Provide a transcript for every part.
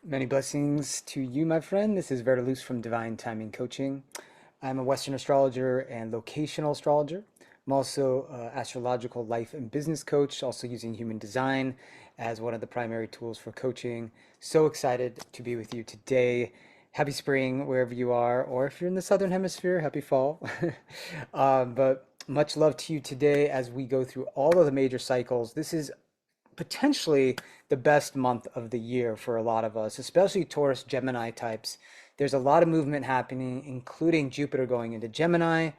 Many blessings to you, my friend. This is VerDarLuz from Divine Timing Coaching. I'm a Western astrologer and locational astrologer. I'm also an astrological life and business coach, also using human design as one of the primary tools for coaching. So excited to be with you today. Happy spring, wherever you are, or if you're in the Southern Hemisphere, happy fall. But much love to you today as we go through all of the major cycles. This is potentially the best month of the year for a lot of us, especially Taurus Gemini types. There's a lot of movement happening, including Jupiter going into Gemini,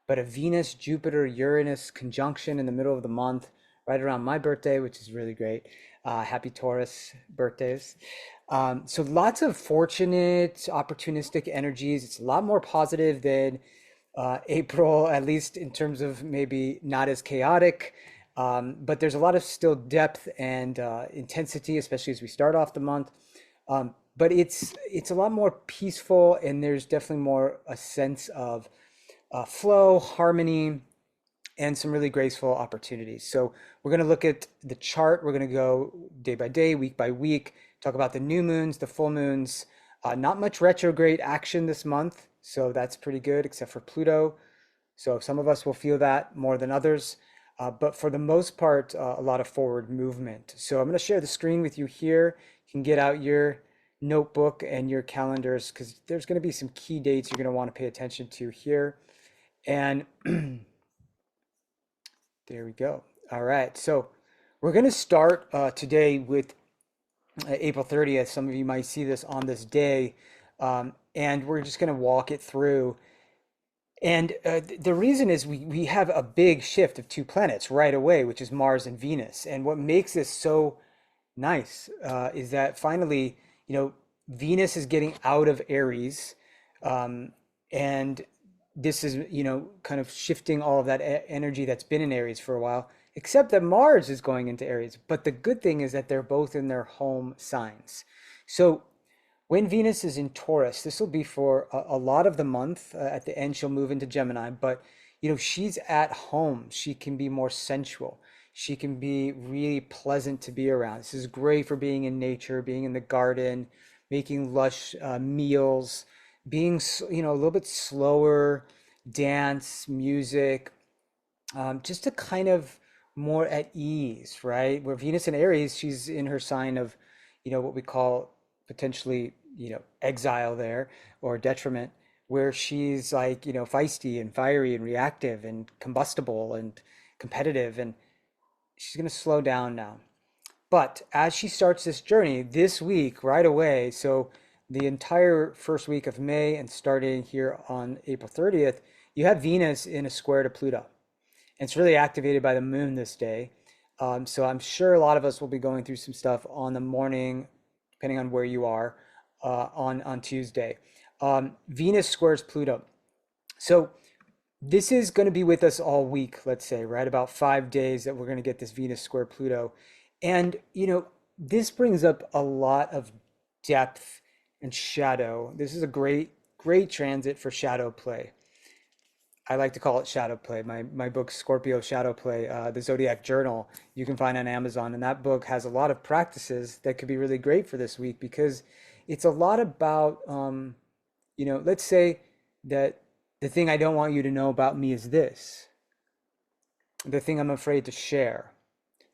but a Venus Jupiter Uranus conjunction in the middle of the month, right around my birthday, which is really great. Happy Taurus birthdays. So lots of fortunate, opportunistic energies. It's a lot more positive than April, at least in terms of maybe not as chaotic. But there's a lot of still depth and intensity, especially as we start off the month. But it's a lot more peaceful, and there's definitely more a sense of flow, harmony, and some really graceful opportunities. So we're going to look at the chart. We're going to go day by day, week by week, talk about the new moons, the full moons. Not much retrograde action this month, so that's pretty good, except for Pluto. So some of us will feel that more than others. But for the most part, a lot of forward movement. So I'm going to share the screen with you here. You can get out your notebook and your calendars because there's going to be some key dates you're going to want to pay attention to here. And there we go. All right. So we're going to start today with April 30th. Some of you might see this on this day. And we're just going to walk it through. And the reason is we have a big shift of two planets right away, which is Mars and Venus. And what makes this so nice is that finally, Venus is getting out of Aries, and this is, kind of shifting all of that energy that's been in Aries for a while, except that Mars is going into Aries. But the good thing is that they're both in their home signs. So when Venus is in Taurus, this will be for a lot of the month. At the end, she'll move into Gemini, but she's at home. She can be more sensual. She can be really pleasant to be around. This is great for being in nature, being in the garden, making lush meals, being, a little bit slower, dance, music, just to kind of more at ease, right? Where Venus in Aries, she's in her sign of, what we call potentially, exile there or detriment, where she's like, feisty and fiery and reactive and combustible and competitive, and she's going to slow down now. But as she starts this journey this week, right away, so the entire first week of May and starting here on April 30th, you have Venus in a square to Pluto. And it's really activated by the moon this day. So I'm sure a lot of us will be going through some stuff on the morning, depending on where you are, on Tuesday. Venus squares Pluto. So this is going to be with us all week, let's say, right? About 5 days that we're going to get this Venus square Pluto. And, this brings up a lot of depth and shadow. This is a great, great transit for shadow play. I like to call it shadow play. My book, Scorpio Shadow Play, the Zodiac Journal, you can find on Amazon. And that book has a lot of practices that could be really great for this week because it's a lot about, let's say that the thing I don't want you to know about me is this. The thing I'm afraid to share.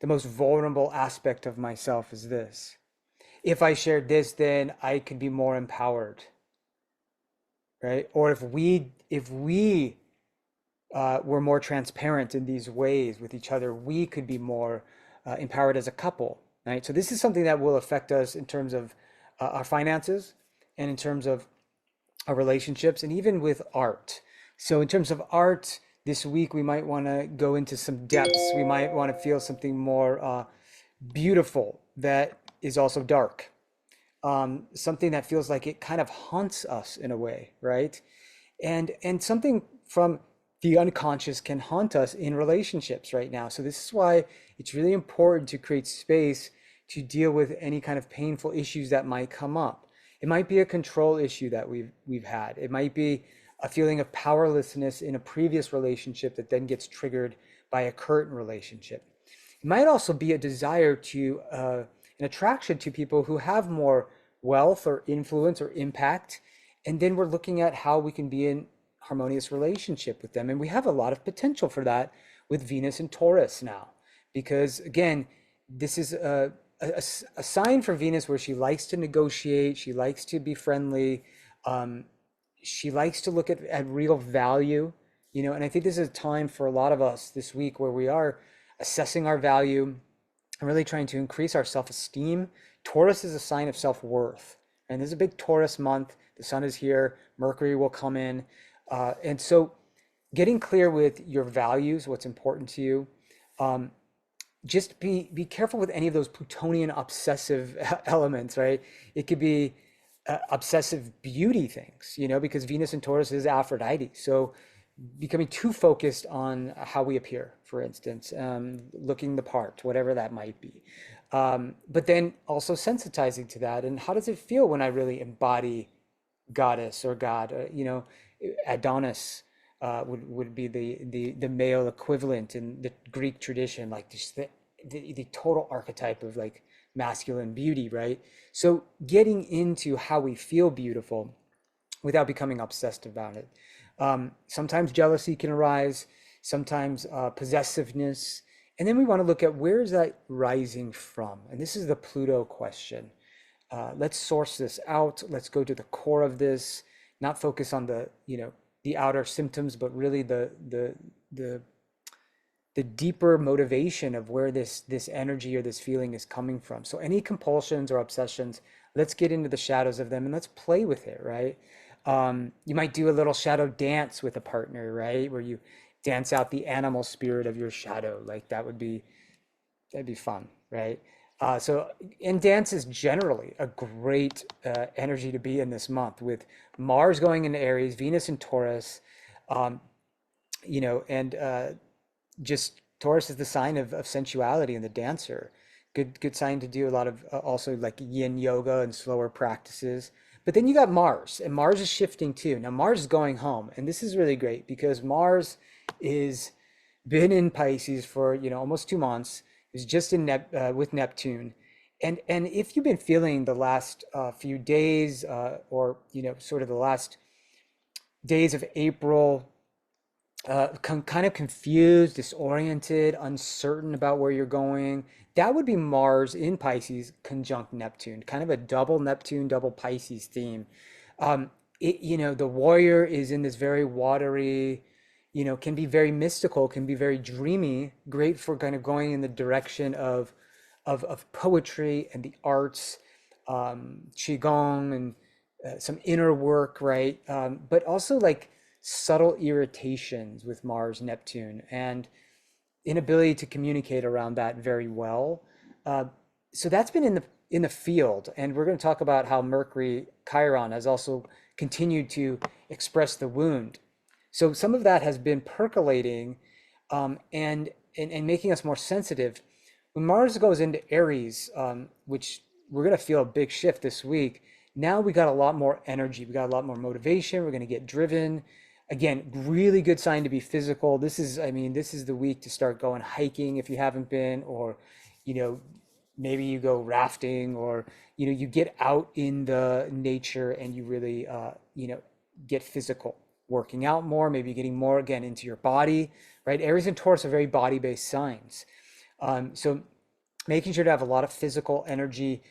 The most vulnerable aspect of myself is this. If I shared this, then I could be more empowered, right? Or if we were more transparent in these ways with each other, we could be more empowered as a couple, right? So this is something that will affect us in terms of our finances and in terms of our relationships and even with art. So in terms of art, this week we might want to go into some depths. We might want to feel something more beautiful that is also dark. Something that feels like it kind of haunts us in a way, right? And something from the unconscious can haunt us in relationships right now. So this is why it's really important to create space to deal with any kind of painful issues that might come up. It might be a control issue that we've had. It might be a feeling of powerlessness in a previous relationship that then gets triggered by a current relationship. It might also be a desire to an attraction to people who have more wealth or influence or impact. And then we're looking at how we can be in harmonious relationship with them. And we have a lot of potential for that with Venus and Taurus now, because again, this is a sign for Venus where she likes to negotiate, she likes to be friendly, um, she likes to look at real value, and I think this is a time for a lot of us this week where we are assessing our value and really trying to increase our self-esteem. Taurus is a sign of self-worth, and this is a big Taurus month. The sun is here, Mercury will come in, and so getting clear with your values, what's important to you. Um, just be careful with any of those Plutonian obsessive elements, right? It could be obsessive beauty things, because Venus and Taurus is Aphrodite. So becoming too focused on how we appear, for instance, looking the part, whatever that might be. But then also sensitizing to that. And how does it feel when I really embody goddess or god? Adonis would be the male equivalent in the Greek tradition, like just the total archetype of like masculine beauty, right? So getting into how we feel beautiful without becoming obsessed about it. Sometimes jealousy can arise, sometimes possessiveness. And then we want to look at where is that rising from? And this is the Pluto question. Let's source this out. Let's go to the core of this, not focus on the outer symptoms, but really the the deeper motivation of where this energy or this feeling is coming from. So any compulsions or obsessions, let's get into the shadows of them and let's play with it, right? You might do a little shadow dance with a partner, right? Where you dance out the animal spirit of your shadow. Like that'd be fun, right? And dance is generally a great energy to be in this month with Mars going into Aries, Venus in Taurus, um, and just Taurus is the sign of sensuality and the dancer. Good sign to do a lot of also like yin yoga and slower practices. But then you got Mars, and Mars is shifting too. Now Mars is going home, and this is really great because Mars is been in Pisces for almost 2 months. Is just in with Neptune, and if you've been feeling the last few days or sort of the last days of April kind of confused, disoriented, uncertain about where you're going, that would be Mars in Pisces conjunct Neptune, kind of a double Neptune, double Pisces theme. The warrior is in this very watery, can be very mystical, can be very dreamy, great for kind of going in the direction of poetry and the arts, qigong and some inner work, right? But also like subtle irritations with Mars, Neptune, and inability to communicate around that very well. Uh, so that's been in the field, and we're going to talk about how Mercury Chiron has also continued to express the wound. So some of that has been percolating, and making us more sensitive. When Mars goes into Aries, which we're going to feel a big shift this week, now we got a lot more energy. We got a lot more motivation. We're going to get driven. Again, really good sign to be physical. I mean, this is the week to start going hiking if you haven't been, or, you know, maybe you go rafting, or, you get out in the nature and you really, get physical, working out more, maybe getting more again into your body, right? Aries and Taurus are very body-based signs. So making sure to have a lot of physical energy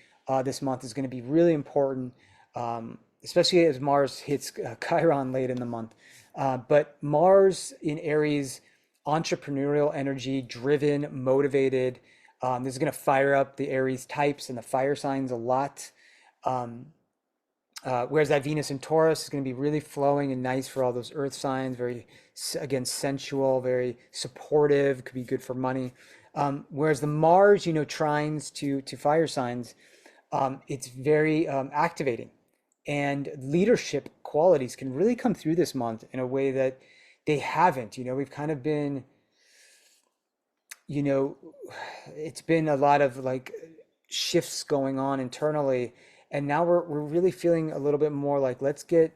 this month is going to be really important, especially as Mars hits Chiron late in the month. But Mars in Aries, entrepreneurial energy, driven, motivated. This is going to fire up the Aries types and the fire signs a lot. Um, Whereas that Venus in Taurus is going to be really flowing and nice for all those earth signs, very, again, sensual, very supportive, could be good for money. Whereas the Mars, trines to fire signs, it's very activating. And leadership qualities can really come through this month in a way that they haven't. We've kind of been, you know, it's been a lot of like shifts going on internally, and now we're really feeling a little bit more like let's get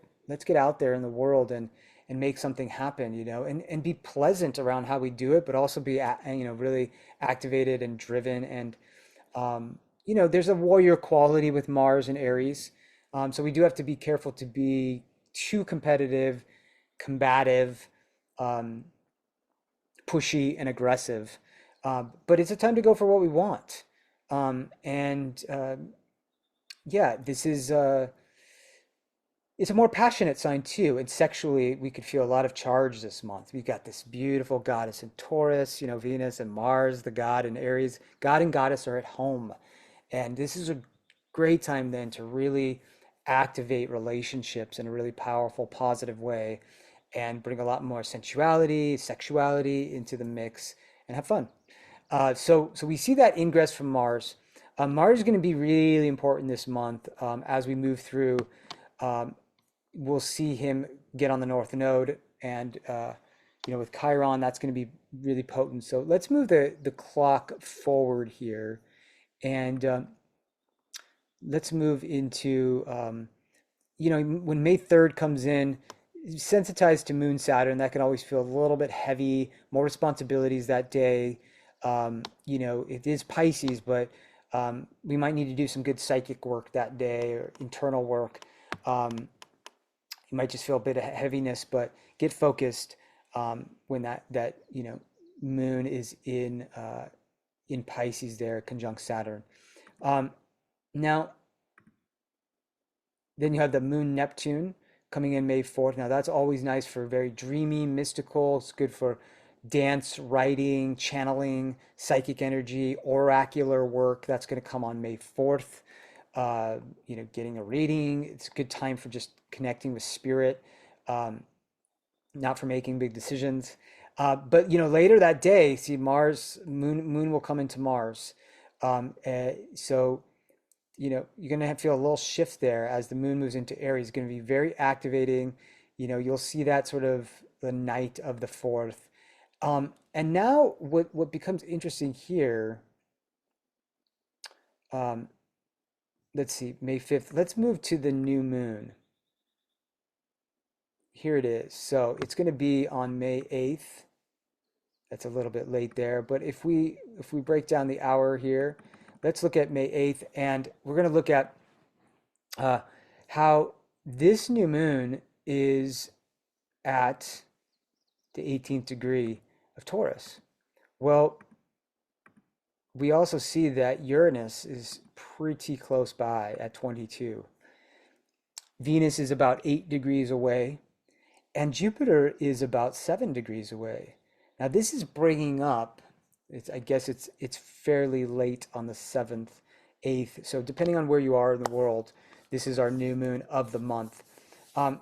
out there in the world and make something happen, and be pleasant around how we do it, but also be really activated and driven and there's a warrior quality with Mars and Aries. So we do have to be careful to be too competitive, combative, um, pushy, and aggressive. But it's a time to go for what we want. And yeah, it's a more passionate sign too. And sexually, we could feel a lot of charge this month. We've got this beautiful goddess in Taurus, Venus and Mars, the god in Aries. God and goddess are at home. And this is a great time then to really activate relationships in a really powerful, positive way and bring a lot more sensuality, sexuality into the mix and have fun. So we see that ingress from Mars. Mars is going to be really important this month as we move through. Um, we'll see him get on the North Node, and with Chiron, that's going to be really potent. So let's move the clock forward here, and let's move into when May 3rd comes in, sensitized to Moon Saturn, that can always feel a little bit heavy, more responsibilities that day. It is Pisces, but we might need to do some good psychic work that day or internal work. You might just feel a bit of heaviness, but get focused when that Moon is in Pisces there, conjunct Saturn. Um, Now, then you have the Moon Neptune coming in May 4th. Now, that's always nice for very dreamy, mystical. It's good for dance, writing, channeling, psychic energy, oracular work. That's going to come on May 4th. Getting a reading. It's a good time for just connecting with spirit, um, not for making big decisions. But later that day, see Moon will come into Mars. So you're going to feel a little shift there as the moon moves into Aries. It's going to be very activating. You'll see that sort of the night of the 4th. And now what becomes interesting here, um, let's see, May 5th. Let's move to the new moon. Here it is. So it's going to be on May 8th. That's a little bit late there, but if we break down the hour here, let's look at May 8th, and we're going to look at uh, how this new moon is at the 18th degree of Taurus. Well, we also see that Uranus is pretty close by at 22. Venus is about 8 degrees away, and Jupiter is about 7 degrees away. Now, this is bringing up, I guess it's fairly late on the 7th, 8th. So depending on where you are in the world, this is our new moon of the month. Um,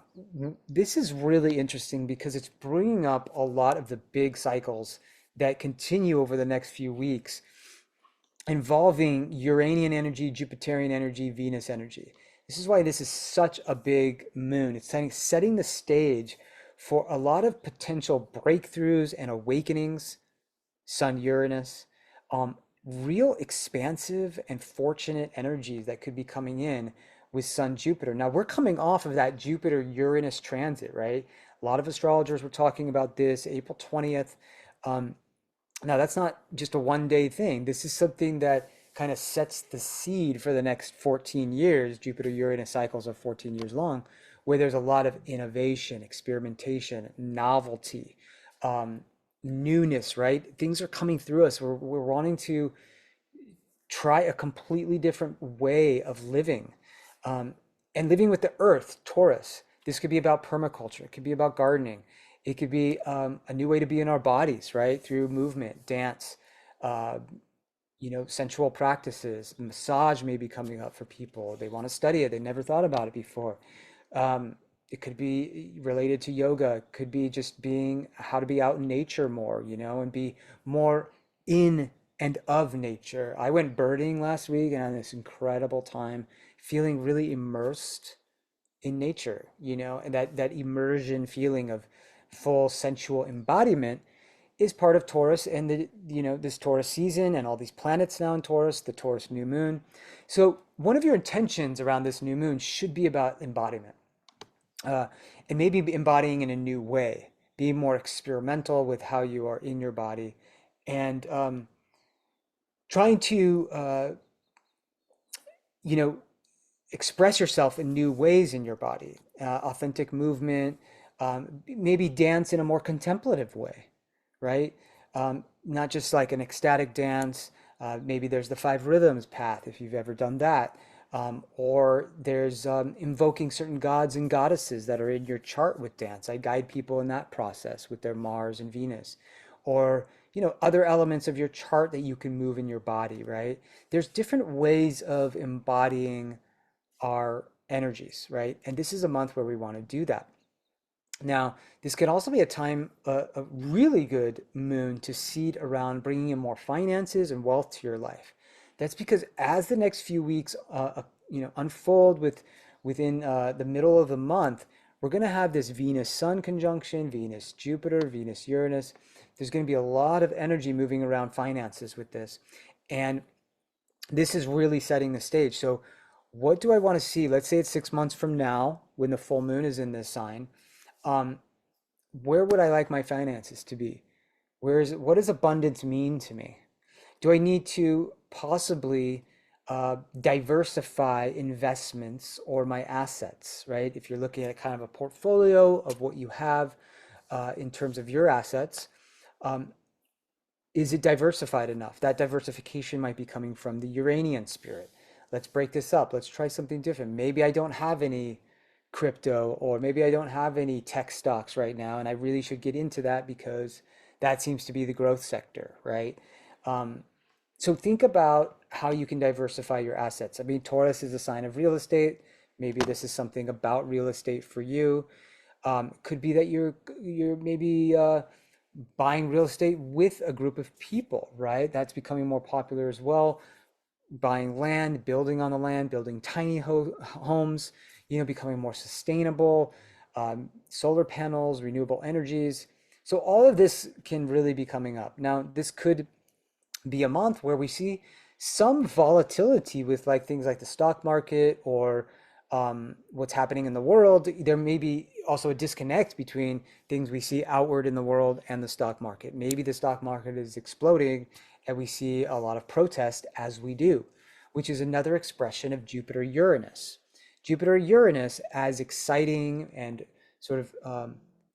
this is really interesting because it's bringing up a lot of the big cycles that continue over the next few weeks involving Uranian energy, Jupiterian energy, Venus energy. This is why this is such a big moon. It's setting the stage for a lot of potential breakthroughs and awakenings, Sun Uranus, real expansive and fortunate energies that could be coming in with Sun Jupiter. Now we're coming off of that Jupiter Uranus transit, right? A lot of astrologers were talking about this April 20th. Um, Now that's not just a 1 day thing. This is something that kind of sets the seed for the next 14 years. Jupiter Uranus cycles are 14 years long, where there's a lot of innovation, experimentation, novelty, um, newness, right? Things are coming through us. We're wanting to try a completely different way of living, um, and living with the earth, Taurus. This could be about permaculture. It could be about gardening. It could be a new way to be in our bodies, right? Through movement, dance, uh, sensual practices. Massage may be coming up for people. They want to study it. They never thought about it before. It could be related to yoga. It could be just being how to be out in nature more, and be more in and of nature. I went birding last week and I had this incredible time feeling really immersed in nature, and that immersion feeling of full sensual embodiment is part of Taurus and this Taurus season and all these planets now in Taurus, the Taurus new moon. So one of your intentions around this new moon should be about embodiment, uh, and maybe embodying in a new way, being more experimental with how you are in your body, and trying to you know, express yourself in new ways in your body, authentic movement, maybe dance in a more contemplative way, right? Not just like an ecstatic dance. Maybe there's the five rhythms path if you've ever done that. Or there's invoking certain gods and goddesses that are in your chart with dance. I guide people in that process with their Mars and Venus. Or, other elements of your chart that you can move in your body, right? There's different ways of embodying our energies, right? And this is a month where we want to do that. Now, this can also be a time, a really good moon to seed around bringing in more finances and wealth to your life. That's because as the next few weeks, unfold within the middle of the month, we're going to have this Venus Sun conjunction, Venus Jupiter, Venus Uranus. There's going to be a lot of energy moving around finances with this, and this is really setting the stage. So, what do I want to see? Let's say it's 6 months from now when the full moon is in this sign. Um, where would I like my finances to be? What does abundance mean to me? Do I need to possibly diversify investments or my assets, right? If you're looking at kind of a portfolio of what you have in terms of your assets, um, is it diversified enough? That diversification might be coming from the Uranian spirit. Let's break this up. Let's try something different. Maybe I don't have any crypto, or maybe I don't have any tech stocks right now, and I really should get into that because that seems to be the growth sector, right? Um, so think about how you can diversify your assets. I mean, Taurus is a sign of real estate. Maybe this is something about real estate for you. Could be that you're maybe buying real estate with a group of people, right? That's becoming more popular as well. Buying land, building on the land, building tiny homes, becoming more sustainable, solar panels, renewable energies. So all of this can really be coming up. Now, this could be a month where we see some volatility with like things like the stock market or what's happening in the world. There may be also a disconnect between things we see outward in the world and the stock market. Maybe the stock market is exploding and we see a lot of protest as we do, which is another expression of Jupiter Uranus. Jupiter Uranus, as exciting and sort of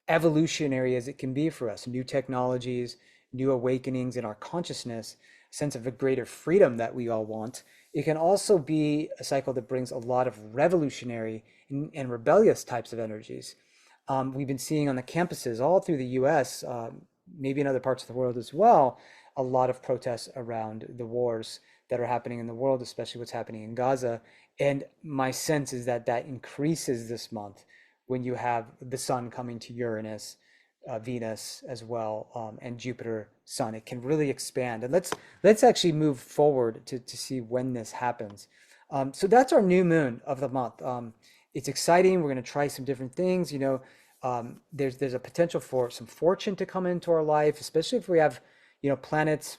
evolutionary as it can be for us, new technologies, new awakenings in our consciousness, sense of a greater freedom that we all want. It can also be a cycle that brings a lot of revolutionary and rebellious types of energies. We've been seeing on the campuses all through the US, maybe in other parts of the world as well, a lot of protests around the wars that are happening in the world, especially what's happening in Gaza. And my sense is that that increases this month when you have the sun coming to Uranus, Venus as well, and Jupiter, Sun. It can really expand. And let's actually move forward to see when this happens. So that's our new moon of the month. It's exciting. We're going to try some different things. There's a potential for some fortune to come into our life, especially if we have, planets,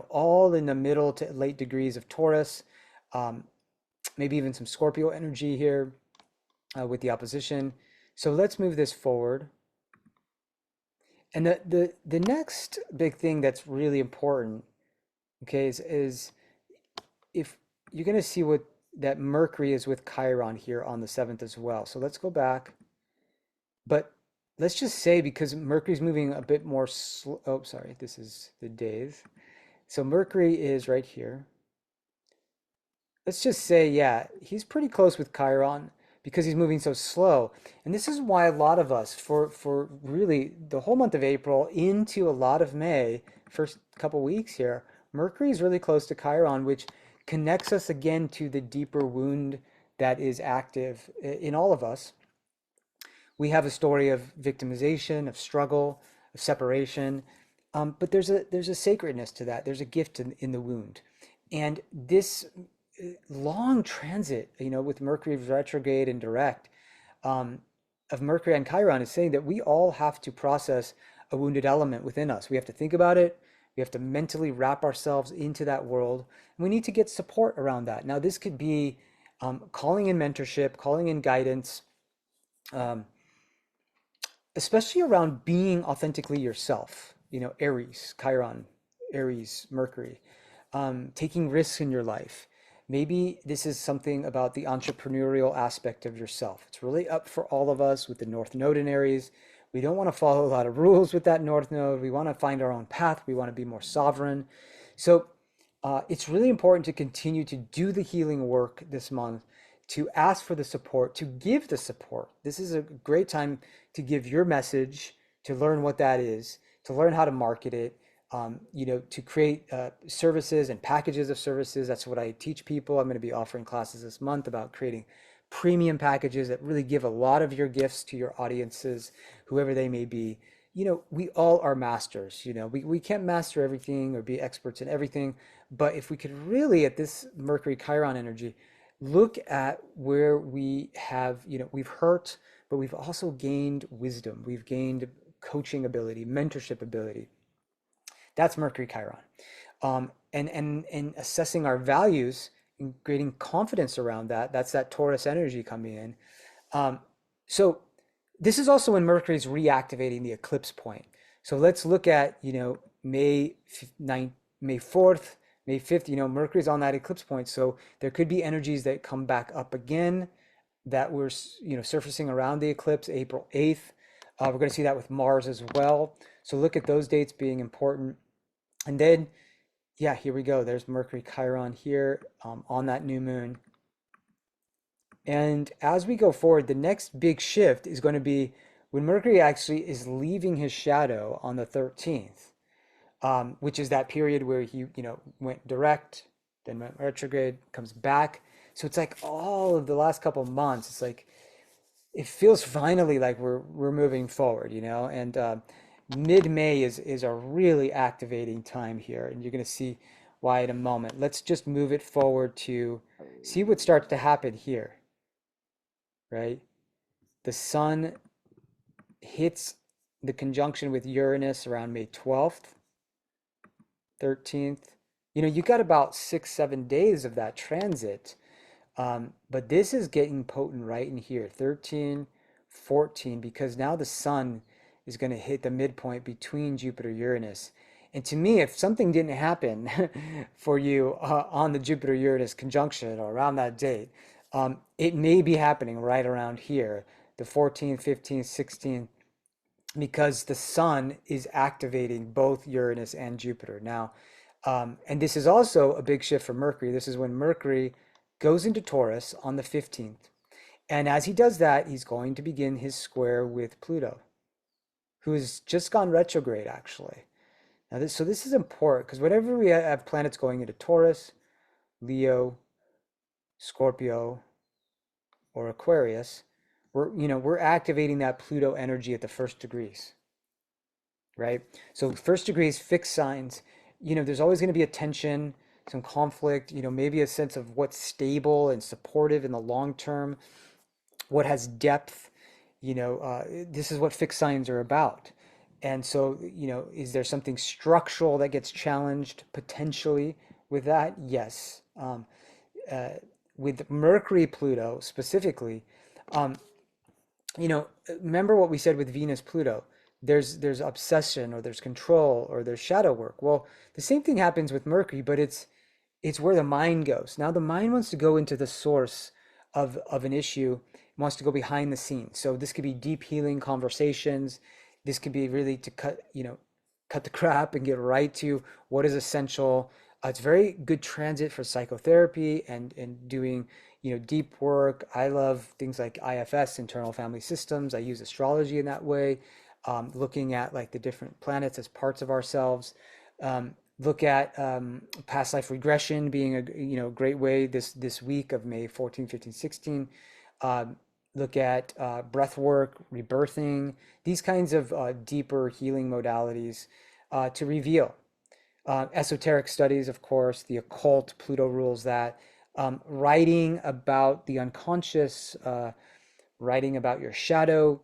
all in the middle to late degrees of Taurus. Um, Maybe even some Scorpio energy here with the opposition. So let's move this forward. And the next big thing that's really important, okay, is if you're going to see what that Mercury is with Chiron here on the 7th as well. So let's go back. But let's just say because Mercury's moving a bit more slow. Oh, sorry, this is the days. So Mercury is right here. Let's just say, yeah, he's pretty close with Chiron because he's moving so slow. And this is why a lot of us, for really the whole month of April into a lot of May, first couple weeks here, Mercury is really close to Chiron, which connects us again to the deeper wound that is active in all of us. We have a story of victimization, of struggle, of separation, but there's a sacredness to that. There's a gift in the wound, and this long transit, with Mercury retrograde and direct, um, of Mercury and Chiron is saying that we all have to process a wounded element within us. We have to think about it. We have to mentally wrap ourselves into that world. And we need to get support around that. Now, this could be calling in mentorship, calling in guidance, um, especially around being authentically yourself. Aries, Chiron, Aries, Mercury, taking risks in your life, maybe this is something about the entrepreneurial aspect of yourself. It's really up for all of us with the North Node in Aries. We don't want to follow a lot of rules with that North Node. We want to find our own path. We want to be more sovereign. So it's really important to continue to do the healing work this month, to ask for the support, to give the support. This is a great time to give your message, to learn what that is, to learn how to market it, to create services and packages of services. That's what I teach people. I'm going to be offering classes this month about creating premium packages that really give a lot of your gifts to your audiences, whoever they may be. We all are masters. We can't master everything or be experts in everything, but if we could really, at this Mercury Chiron energy, look at where we have, we've hurt, but we've also gained wisdom. We've gained coaching ability, mentorship ability. That's Mercury Chiron. And assessing our values and creating confidence around that. That's that Taurus energy coming in. So this is also when Mercury is reactivating the eclipse point. So let's look at, May 9th, May 4th, May 5th, Mercury's on that eclipse point. So there could be energies that come back up again that were, surfacing around the eclipse, April 8th. We're going to see that with Mars as well. So look at those dates being important. And then, yeah, here we go. There's Mercury Chiron here on that new moon. And as we go forward, the next big shift is going to be when Mercury actually is leaving his shadow on the 13th, which is that period where he, went direct, then went retrograde, comes back. So it's like all of the last couple of months, it's like it feels finally like we're moving forward, and mid-May is a really activating time here, and you're going to see why in a moment. Let's just move it forward to see what starts to happen here, right? The sun hits the conjunction with Uranus around May 12th, 13th. You got about 6-7 days of that transit. But this is getting potent right in here, 13, 14, because now the sun is going to hit the midpoint between Jupiter Uranus. And to me, if something didn't happen for you on the Jupiter Uranus conjunction or around that date, it may be happening right around here, the 14th, 15th, 16th, because the sun is activating both Uranus and Jupiter. Now, and this is also a big shift for Mercury. This is when Mercury goes into Taurus on the 15th. And as he does that, he's going to begin his square with Pluto, who has just gone retrograde, actually. Now, so this is important because whenever we have planets going into Taurus, Leo, Scorpio, or Aquarius, we're activating that Pluto energy at the first degrees, right? So first degrees, fixed signs, there's always going to be a tension, some conflict, maybe a sense of what's stable and supportive in the long term, what has depth, this is what fixed signs are about. And so, is there something structural that gets challenged potentially with that? Yes. With Mercury Pluto specifically, um, remember what we said with Venus Pluto. There's obsession or there's control or there's shadow work. Well, the same thing happens with Mercury, but it's where the mind goes. Now the mind wants to go into the source of an issue, wants to go behind the scenes. So this could be deep healing conversations. This could be really to cut the crap and get right to what is essential. It's very good transit for psychotherapy and doing, deep work. I love things like IFS, internal family systems. I use astrology in that way, looking at like the different planets as parts of ourselves. Look at past life regression being a great way this week of May 14, 15, 16. Look at breath work, rebirthing, these kinds of deeper healing modalities to reveal. Esoteric studies, of course, the occult, Pluto rules that. Writing about the unconscious, writing about your shadow,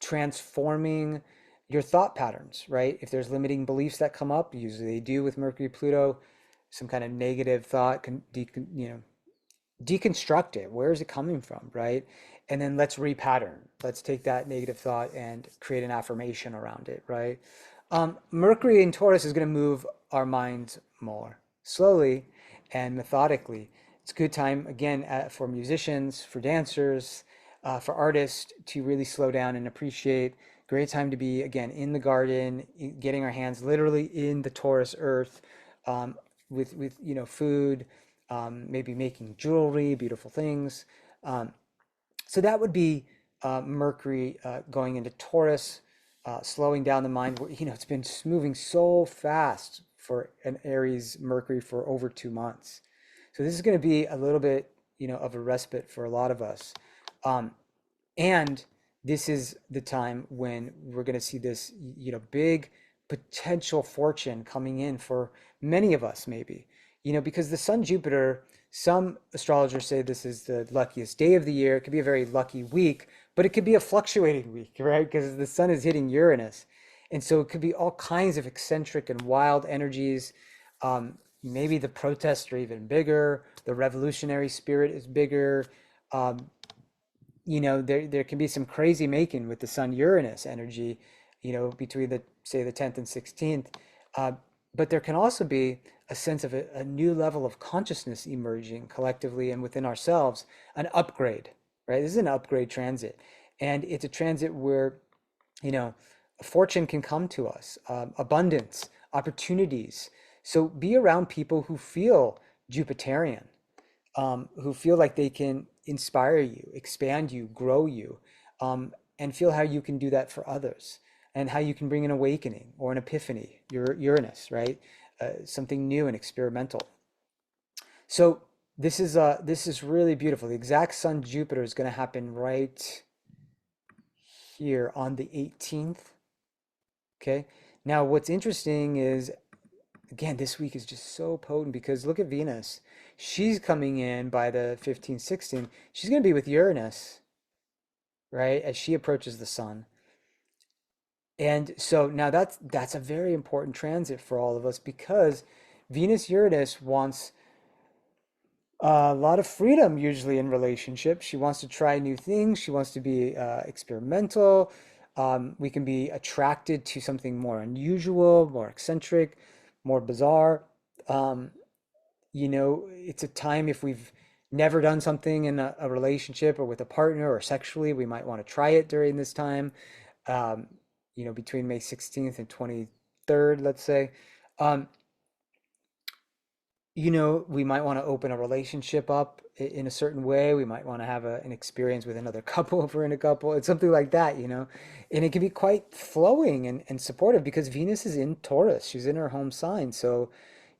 transforming your thought patterns, right? If there's limiting beliefs that come up, usually they do with Mercury, Pluto, some kind of negative thought, deconstruct it. Where is it coming from, right? And then let's repattern. Let's take that negative thought and create an affirmation around it, right? Mercury in Taurus is going to move our minds more slowly. and methodically. It's a good time, again, for musicians, for dancers, for artists to really slow down and appreciate. Great time to be, again, in the garden, getting our hands literally in the Taurus earth, um, with food, maybe making jewelry, beautiful things. Um, so that would be Mercury going into Taurus, slowing down the mind. It's been moving so fast for an Aries Mercury for over 2 months. So this is going to be a little bit, of a respite for a lot of us. Um, and this is the time when we're going to see this, big potential fortune coming in for many of us, maybe, because the Sun Jupiter, some astrologers say this is the luckiest day of the year. It could be a very lucky week, but it could be a fluctuating week, right? Because the sun is hitting Uranus. And so it could be all kinds of eccentric and wild energies. Maybe the protests are even bigger. The revolutionary spirit is bigger. Um, there can be some crazy making with the Sun Uranus energy, between the say the 10th and 16th. Uh, but there can also be a sense of a new level of consciousness emerging collectively and within ourselves, an upgrade, right? This is an upgrade transit. And it's a transit where, fortune can come to us, abundance, opportunities. So be around people who feel Jupiterian, who feel like they can inspire you, expand you, grow you, and feel how you can do that for others and how you can bring an awakening or an epiphany, your Uranus, right? Something new and experimental. So this is really beautiful. The exact Sun Jupiter is going to happen right here on the 18th. Okay. Now, what's interesting is, again, this week is just so potent because look at Venus. She's coming in by the 15th, 16th. She's going to be with Uranus, right, as she approaches the sun. And so now that's a very important transit for all of us because Venus Uranus wants a lot of freedom usually in relationships. She wants to try new things. She wants to be experimental. We can be attracted to something more unusual, more eccentric, more bizarre. Um, it's a time if we've never done something in a relationship or with a partner or sexually, we might want to try it during this time, um, between May 16th and 23rd, let's say. Um, we might want to open a relationship up in a certain way. We might want to have an experience with another couple if we're in a couple. It's something like that. And it can be quite flowing and supportive because Venus is in Taurus. She's in her home sign. So,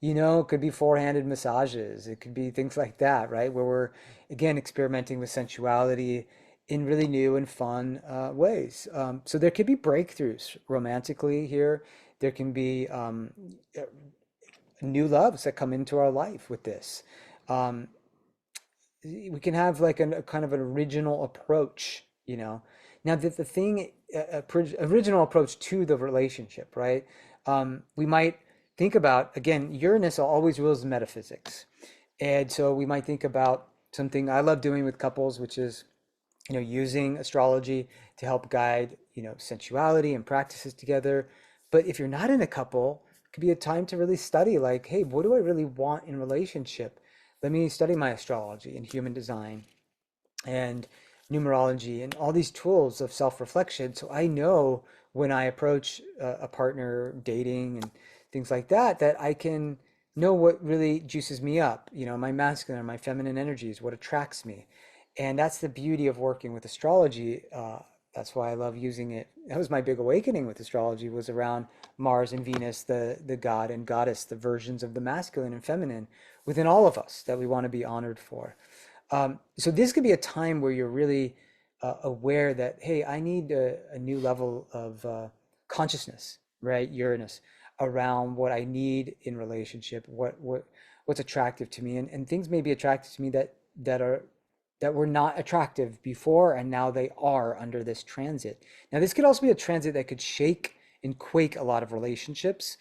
it could be four-handed massages. It could be things like that, right? Where we're, again, experimenting with sensuality in really new and fun ways. So there could be breakthroughs romantically here. There can be new loves that come into our life with this. Um, we can have like a kind of an original approach. Now that the thing, original approach to the relationship, right? We might think about, again, Uranus always rules metaphysics. And so we might think about something I love doing with couples, which is, using astrology to help guide, sensuality and practices together. But if you're not in a couple, it could be a time to really study, like, hey, what do I really want in relationship? Let me study my astrology and human design and numerology and all these tools of self-reflection. So I know when I approach a partner, dating and things like that, that I can know what really juices me up, my masculine and my feminine energies, what attracts me. And that's the beauty of working with astrology. That's why I love using it. That was my big awakening with astrology, was around Mars and Venus, the god and goddess, the versions of the masculine and feminine within all of us that we want to be honored for. So this could be a time where you're really aware that, hey, I need a new level of consciousness, right? Uranus, around what I need in relationship, what's attractive to me, and things may be attractive to me that were not attractive before, and now they are under this transit. Now, this could also be a transit that could shake and quake a lot of relationships,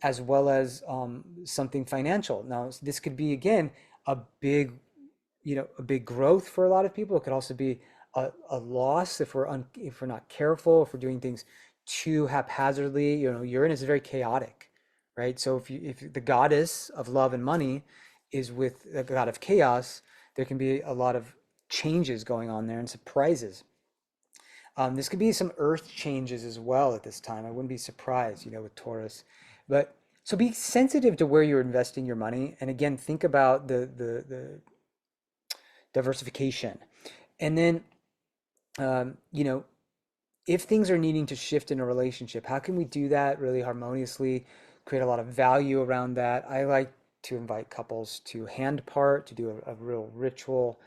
as well as something financial. Now, this could be, again, a big a big growth for a lot of people. It could also be a loss if if we're not careful, if we're doing things too haphazardly. Uranus is very chaotic, right? So if the goddess of love and money is with a god of chaos, there can be a lot of changes going on there and surprises. This could be some earth changes as well at this time. I wouldn't be surprised, with Taurus. But so be sensitive to where you're investing your money. And again, think about the diversification. And then, um, you know, if things are needing to shift in a relationship, how can we do that really harmoniously, create a lot of value around that? I like to invite couples to hand part, to do a real ritual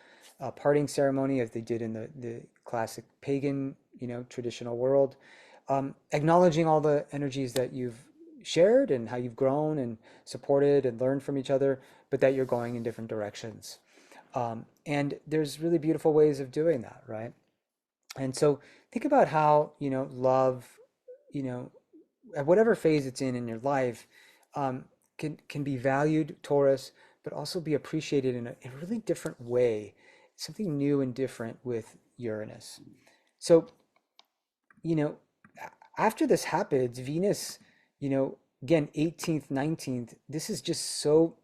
parting ceremony as they did in the classic pagan, traditional world. Acknowledging all the energies that you've shared and how you've grown and supported and learned from each other, but that you're going in different directions. And there's really beautiful ways of doing that, right? And so think about how, love, you know, at whatever phase it's in your life, um, can be valued, Taurus, but also be appreciated in a really different way, something new and different with Uranus. So, you know, after this happens, Venus, again, 18th, 19th, this is just so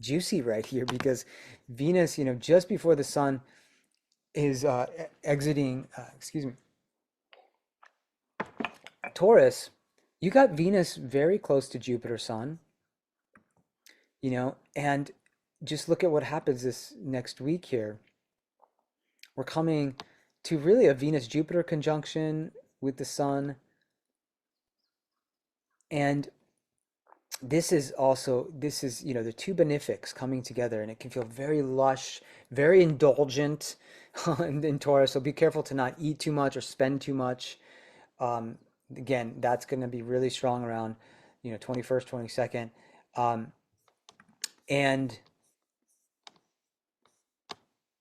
juicy right here because Venus, just before the sun is exiting, excuse me, Taurus, you got Venus very close to Jupiter, Sun, and just look at what happens this next week here. We're coming to really a Venus Jupiter conjunction with the Sun. And this is the two benefics coming together, and it can feel very lush, very indulgent in Taurus. So be careful to not eat too much or spend too much. Um, Again, that's going to be really strong around, 21st, 22nd. Um, and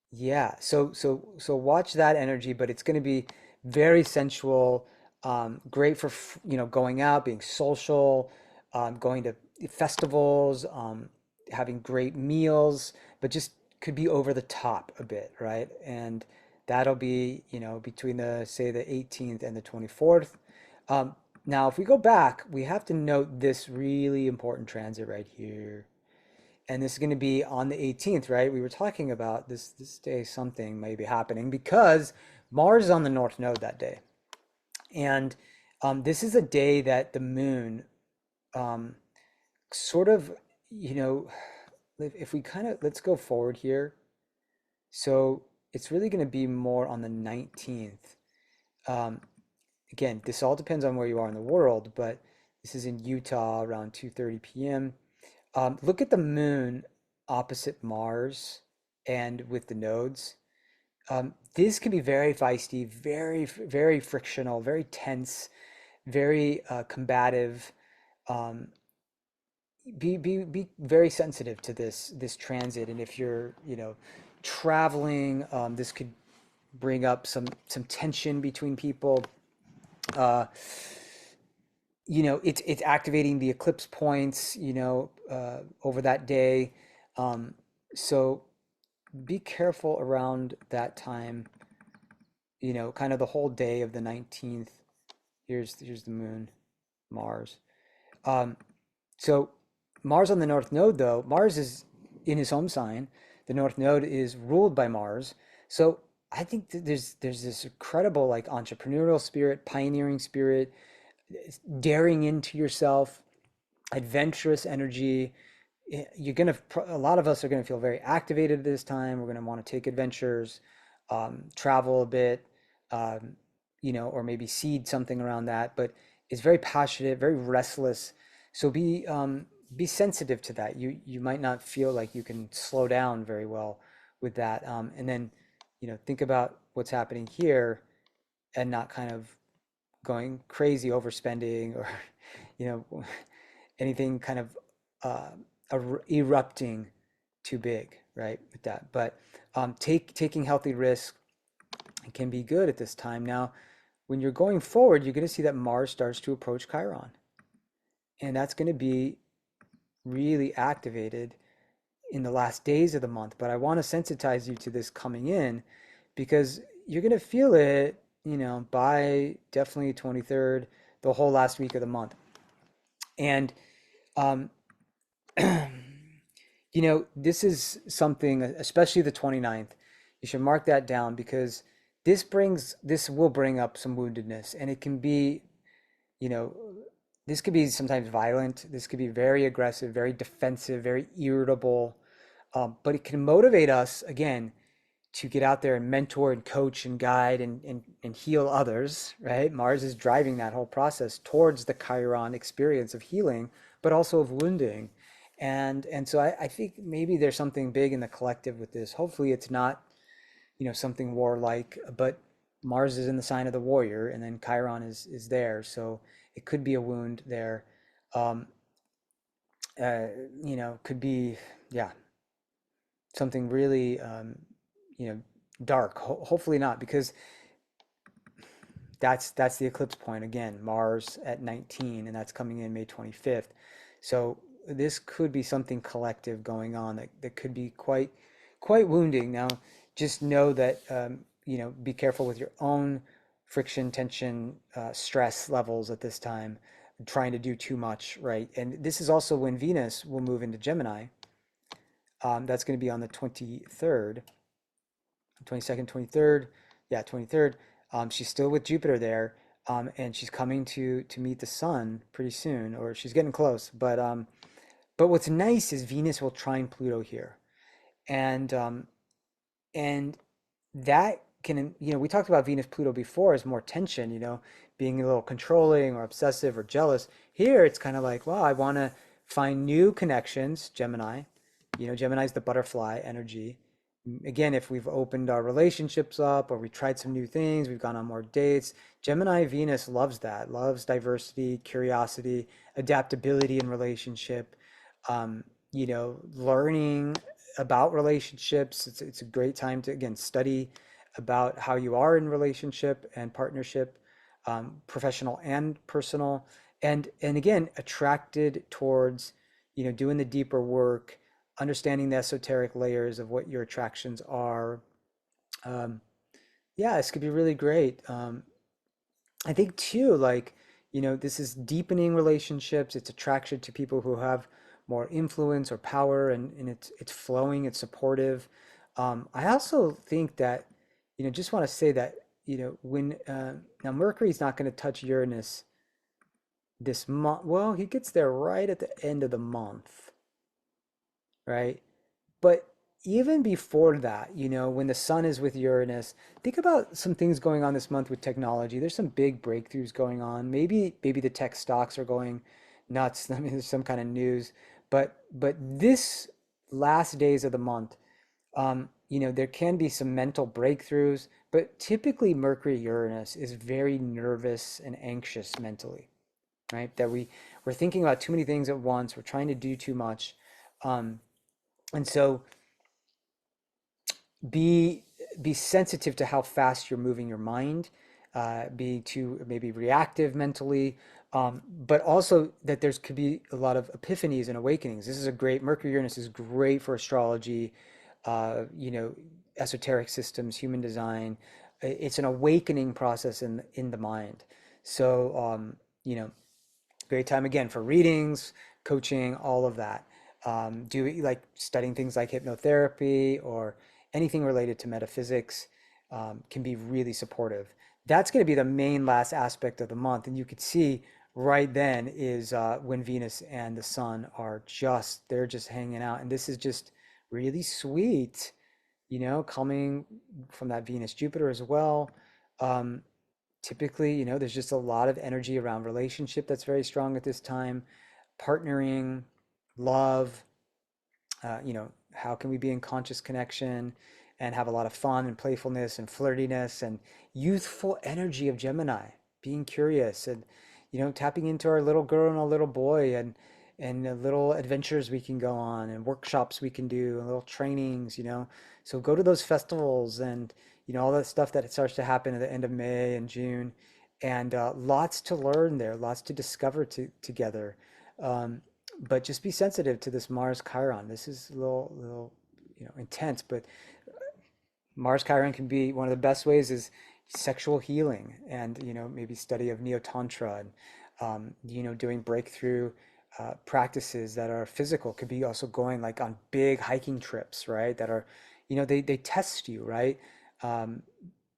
yeah, so watch that energy, but it's going to be very sensual, great for, going out, being social, going to festivals, having great meals, but just could be over the top a bit, right? And that'll be, between say the 18th and the 24th. Um, Now, if we go back, we have to note this really important transit right here. And this is going to be on the 18th, right? We were talking about this day, something may be happening because Mars is on the North Node that day. And this is a day that the moon um, sort of, you know, if we kind of, let's go forward here. So it's really going to be more on the 19th. Um, Again, this all depends on where you are in the world, but this is in Utah around 2:30 p.m. Look at the moon opposite Mars and with the nodes. This can be very feisty, very frictional, very tense, very combative. Um, be very sensitive to this transit, and if you're traveling, this could bring up some tension between people. Uh, it's activating the eclipse points, over that day. Um, so be careful around that time, kind of the whole day of the 19th. Here's the moon, Mars. Um, so Mars on the North Node, though, Mars is in his home sign. The North Node is ruled by Mars. So I think that there's this incredible like entrepreneurial spirit, pioneering spirit, daring into yourself, adventurous energy. A lot of us are gonna feel very activated this time. We're gonna want to take adventures, travel a bit, um, or maybe seed something around that. But it's very passionate, very restless. So be sensitive to that. You might not feel like you can slow down very well with that. And then, think about what's happening here and not kind of going crazy overspending or you know anything kind of uh, erupting too big, right, with that. But taking healthy risks can be good at this time. Now, when you're going forward, you're going to see that Mars starts to approach Chiron, and that's going to be really activated in the last days of the month. But I want to sensitize you to this coming in because you're going to feel it, by definitely 23rd, the whole last week of the month. And um, This is something, especially the 29th. You should mark that down because this will bring up some woundedness, and it can be, you know, this could be sometimes violent. This could be very aggressive, very defensive, very irritable. But it can motivate us again to get out there and mentor and coach and guide and heal others, right? Mars is driving that whole process towards the Chiron experience of healing, but also of wounding. And so I think maybe there's something big in the collective with this. Hopefully it's not, something warlike, but Mars is in the sign of the warrior, and then Chiron is there. So it could be a wound there. Um, uh, could be, yeah, something really, you know, dark. Hopefully not, because that's the eclipse point again, Mars at 19, and that's coming in May 25th. So this could be something collective going on that could be quite wounding. Now, just know that be careful with your own friction, tension, stress levels at this time, trying to do too much, right? And this is also when Venus will move into Gemini. That's going to be on the 23rd, 22nd, 23rd. Yeah, 23rd. She's still with Jupiter there, and she's coming to meet the sun pretty soon, or she's getting close. But what's nice is Venus will trine Pluto here, and and that can, we talked about Venus Pluto before as more tension, being a little controlling or obsessive or jealous. Here it's kind of like, well, I want to find new connections, Gemini. Gemini's the butterfly energy. Again, if we've opened our relationships up or we tried some new things, we've gone on more dates. Gemini Venus loves that, loves diversity, curiosity, adaptability in relationship, learning about relationships. It's a great time to, again, study about how you are in relationship and partnership, professional and personal, and again, attracted towards, doing the deeper work, understanding the esoteric layers of what your attractions are. Um, yeah, this could be really great. I think too, like, this is deepening relationships. It's attraction to people who have more influence or power, and it's flowing, it's supportive. I also think that, just want to say that, when now Mercury's not going to touch Uranus this month. Well, he gets there right at the end of the month, right? But even before that, when the sun is with Uranus, think about some things going on this month with technology. There's some big breakthroughs going on. Maybe the tech stocks are going nuts. I mean, there's some kind of news. But this last days of the month, there can be some mental breakthroughs, but typically Mercury Uranus is very nervous and anxious mentally, right? That we're thinking about too many things at once. We're trying to do too much. Um, and so be be sensitive to how fast you're moving your mind, be too maybe reactive mentally, but also that there's could be a lot of epiphanies and awakenings. This is a great Mercury Uranus is great for astrology, uh, you know, esoteric systems, human design. It's an awakening process in the mind. So great time again for readings, coaching, all of that. Do like studying things like hypnotherapy or anything related to metaphysics, can be really supportive. That's going to be the main last aspect of the month. And you could see right then is when Venus and the sun are they're just hanging out. And this is just really sweet, coming from that Venus Jupiter as well. Um, Typically, there's just a lot of energy around relationship that's very strong at this time, partnering, love, how can we be in conscious connection and have a lot of fun and playfulness and flirtiness and youthful energy of Gemini, being curious and, tapping into our little girl and our little boy and the little adventures we can go on and workshops we can do and little trainings, So go to those festivals and, all that stuff that starts to happen at the end of May and June. And lots to learn there, lots to discover together. But just be sensitive to this Mars Chiron. This is a little, intense, but Mars Chiron can be one of the best ways is sexual healing and, maybe study of Neo Tantra and, doing breakthrough practices that are physical. Could be also going like on big hiking trips, right? That are, they test you, right? Um,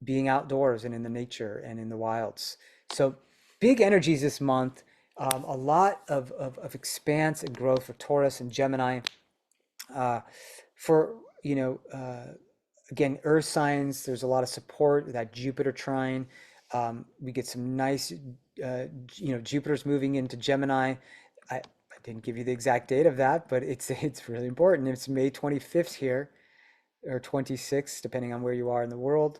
Being outdoors and in the nature and in the wilds. So big energies this month. A lot of expanse and growth for Taurus and Gemini. Uh, for, you know, again, earth signs, there's a lot of support, that Jupiter trine. We get some nice, Jupiter's moving into Gemini. I didn't give you the exact date of that, but it's really important. It's May 25th here, or 26th, depending on where you are in the world.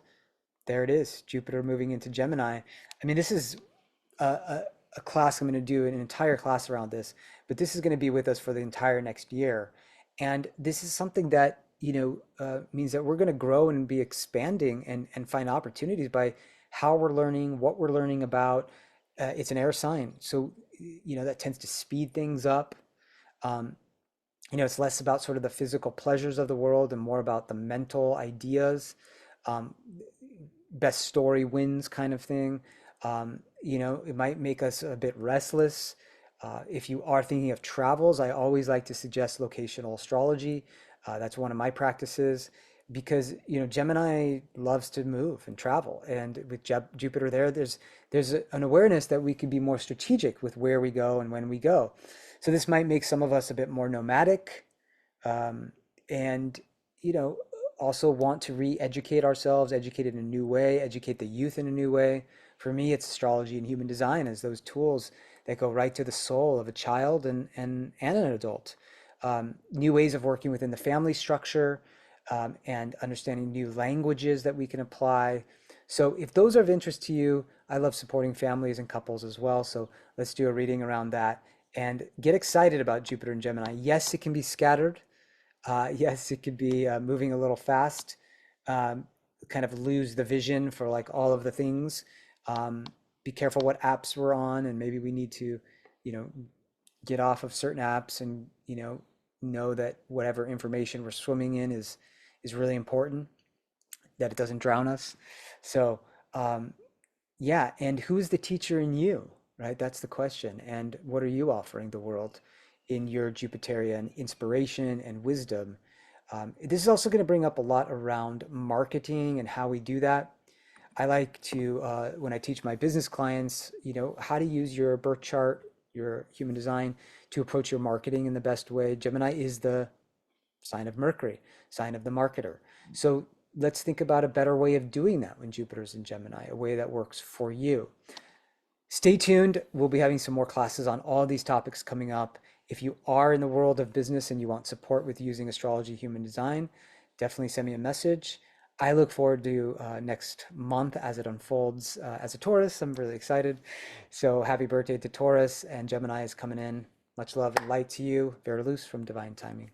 There it is, Jupiter moving into Gemini. I mean, this is a, a, a class. I'm going to do an entire class around this, but this is going to be with us for the entire next year. And this is something that, means that we're going to grow and be expanding and find opportunities by how we're learning, what we're learning about. It's an air sign. So, that tends to speed things up. Um, it's less about sort of the physical pleasures of the world and more about the mental ideas. Um, Best story wins kind of thing. It might make us a bit restless. If you are thinking of travels, I always like to suggest locational astrology. That's one of my practices because Gemini loves to move and travel, and with Jupiter there, there's an awareness that we can be more strategic with where we go and when we go. So this might make some of us a bit more nomadic, um, and you know also want to re-educate ourselves, educate in a new way, educate the youth in a new way. For me, it's astrology and human design as those tools that go right to the soul of a child and an adult. New ways of working within the family structure, and understanding new languages that we can apply. So if those are of interest to you, I love supporting families and couples as well. So let's do a reading around that and get excited about Jupiter and Gemini. Yes, it can be scattered. Yes, it could be moving a little fast, um, kind of lose the vision for like all of the things. Um, be careful what apps we're on, and maybe we need to, you know, get off of certain apps and, know that whatever information we're swimming in is really important, that it doesn't drown us. So, um, yeah, and who's the teacher in you, right? That's the question. And what are you offering the world in your Jupiterian inspiration and wisdom? This is also going to bring up a lot around marketing and how we do that. I like to, when I teach my business clients, how to use your birth chart, your human design to approach your marketing in the best way. Gemini is the sign of Mercury, sign of the marketer. So let's think about a better way of doing that when Jupiter's in Gemini, a way that works for you. Stay tuned. We'll be having some more classes on all these topics coming up. If you are in the world of business and you want support with using astrology, human design, definitely send me a message. I look forward to next month as it unfolds. As a Taurus, I'm really excited. So happy birthday to Taurus, and Gemini is coming in. Much love and light to you. VerDarLuz from Divine Timing.